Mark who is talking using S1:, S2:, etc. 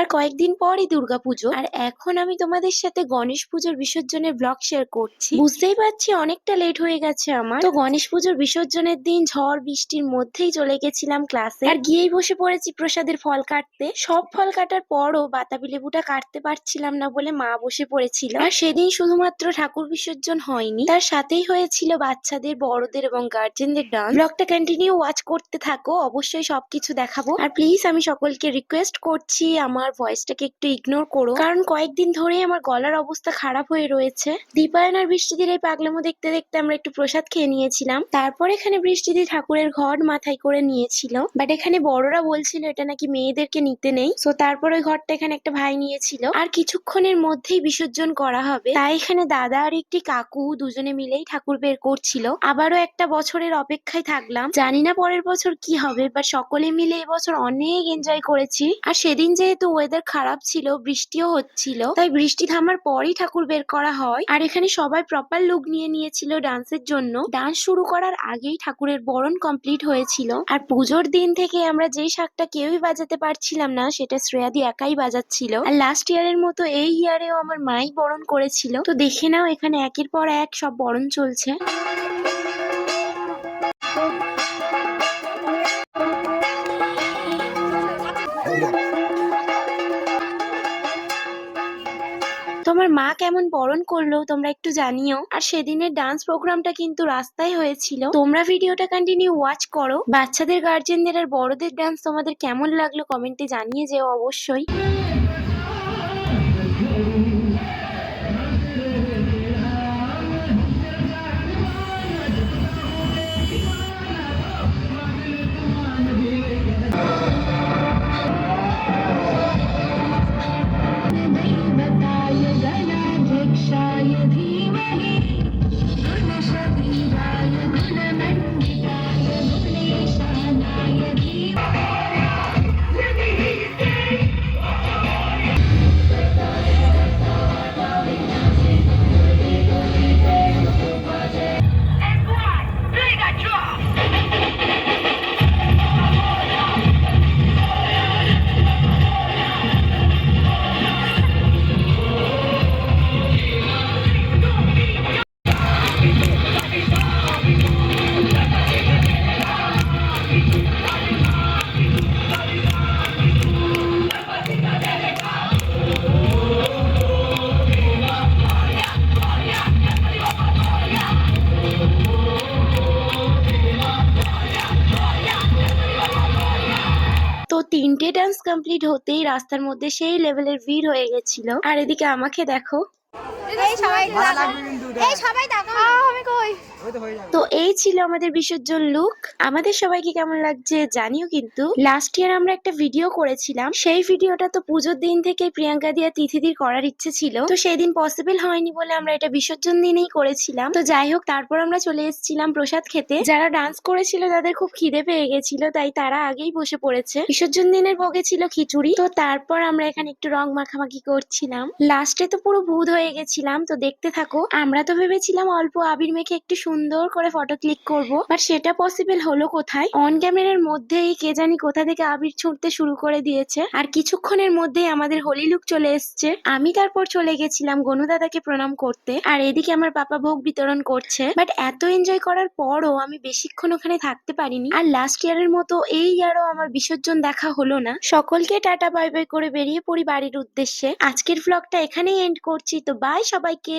S1: আর কয়েকদিন পরই দুর্গাপুজো। আর এখন আমি তোমাদের সাথে গণেশ পুজোর বিসর্জনের ব্লগ শেয়ার করছি। বুঝতেই পারছি অনেকটা লেট হয়ে গেছে আমার। তো গণেশ পুজোর বিসর্জনের দিন ঝড় বৃষ্টির মধ্যেই চলে গেছিলাম ক্লাসে, আর গিয়েই বসে পড়েছি প্রসাদের ফল কাটতে। সব ফল কাটার পরও বাতাবি লেবুটা কাটতে পারছিলাম না বলে মা বসে পড়েছিল। আর সেদিন শুধুমাত্র ঠাকুর বিসর্জন হয়নি, তার সাথেই হয়েছিল বাচ্চাদের, বড়দের এবং গার্জেনদের ডান্স। ব্লগটা কন্টিনিউ ওয়াচ করতে থাকো, অবশ্যই সবকিছু দেখাবো। আর প্লিজ আমি সকলকে রিকোয়েস্ট করছি আমার ভয়েসটাকে একটু ইগনোর করো, কারণ কয়েকদিন ধরেই আমার গলার অবস্থা খারাপ হয়ে রয়েছে। দীপায়ন আর বৃষ্টিদির এই পাগলামো দেখতে দেখতে আমরা একটু প্রসাদ খেয়ে নিয়েছিলাম। তারপর এখানে বৃষ্টিদি ঠাকুরের ঘট মাথায় করে নিয়েছিল, বাট এখানে বড়রা বলছিল এটা নাকি মেয়েদেরকে নিতে নেই। সো তারপর ওই ঘরটা এখানে একটা ভাই নিয়েছিল, আর কিছুক্ষণের মধ্যেই বিসর্জন করা হবে। তাই এখানে দাদা আর একটি কাকু দুজনে মিলেই ঠাকুর বের করছিল। আবারও একটা বছরের অপেক্ষায় থাকলাম, জানি না পরের বছর কি হবে, বাট সকলে মিলে এবছর অনেক এনজয় করেছি। আর সেদিন যেহেতু ওয়েদার খারাপ ছিল, বৃষ্টিও হচ্ছিল, তাই বৃষ্টি থামার পরই ঠাকুর বের করা হয়। আর এখানে সবাই প্রপার লুক নিয়ে নিয়েছিল ডান্সের জন্য। ডান্স শুরু করার আগেই ঠাকুরের বরণ কমপ্লিট হয়েছিল। আর পুজোর দিন থেকে আমরা যেই শাকটা কেউই বাজাতে পারছিলাম না, সেটা শ্রেয়াদি একাই বাজাচ্ছিল। আর লাস্ট ইয়ারের মতো এই ইয়ারেও আমার মাই বরণ করেছিল। তো দেখে নাও এখানে একের পর এক সব বরণ চলছে। তোমার মা কেমন বরণ করলো তোমরা একটু জানিও। আর সেদিনের ডান্স প্রোগ্রামটা কিন্তু রাস্তায় হয়েছিল, তোমরা ভিডিওটা কন্টিনিউ ওয়াচ করো। বাচ্চাদের, গার্জেনদের আর বড়দের ডান্স তোমাদের কেমন লাগলো কমেন্টে জানিয়ে যেও অবশ্যই। তো তিনটে ডান্স কমপ্লিট হতেই রাস্তার মধ্যে সেই লেভেলের ভিড় হয়ে গেছিল। আর এদিকে আমাকে দেখো। তো এই ছিল আমাদের বিসর্জন লুক। আমাদের সবাইকে কেমন লাগছে জানিও কিন্তু। লাস্ট ইয়ার আমরা একটা ভিডিও করেছিলাম, সেই ভিডিওটা তো পুজোর দিন থেকে প্রিয়াঙ্কা দি আর তিথিদির করার ইচ্ছে ছিল, তো সেই দিন পসিবল হয়নি বলে আমরা এটা বিসর্জন দিনেই করেছিলাম। তো যাই হোক, তারপর আমরা চলে এসেছিলাম প্রসাদ খেতে। যারা ডান্স করেছিল তাদের খুব খিদে পেয়ে গেছিল, তাই তারা আগেই বসে পড়েছে। বিসর্জন দিনের ভোগে ছিল খিচুড়ি। তো তারপর আমরা এখানে একটু রং মাখামাখি করছিলাম। লাস্টে তো পুরো ভূত হয়ে গেছিলাম, তো দেখতে থাকো। আমরা তো ভেবেছিলাম অল্প আবির মেখে একটু সুন্দর করে ফটো ক্লিক করবো, বাট সেটা পসিবল হলো কোথায়। অন ক্যামেরার মধ্যেই কে জানি কোথা থেকে আবির ছুঁড়তে শুরু করে দিয়েছে, আর কিছুক্ষণের মধ্যেই আমাদের হোলি লুক চলে এসছে। আমি তারপর চলে গেছিলাম গনু দাদাকে প্রণাম করতে, আর এদিকে আমার পাপা ভোগ বিতরণ করছে। বাট এত এনজয় করার পরও আমি বেশিক্ষণ ওখানে থাকতে পারিনি। আর লাস্ট ইয়ারের মতো এই ইয়ারও আমার বিসর্জন দেখা হলো না। সকলকে টাটা বাই বাই করে বেরিয়ে পড়ি বাড়ির উদ্দেশ্যে। আজকের ভ্লগটা এখানেই এন্ড করছি, তো বাই সবাইকে।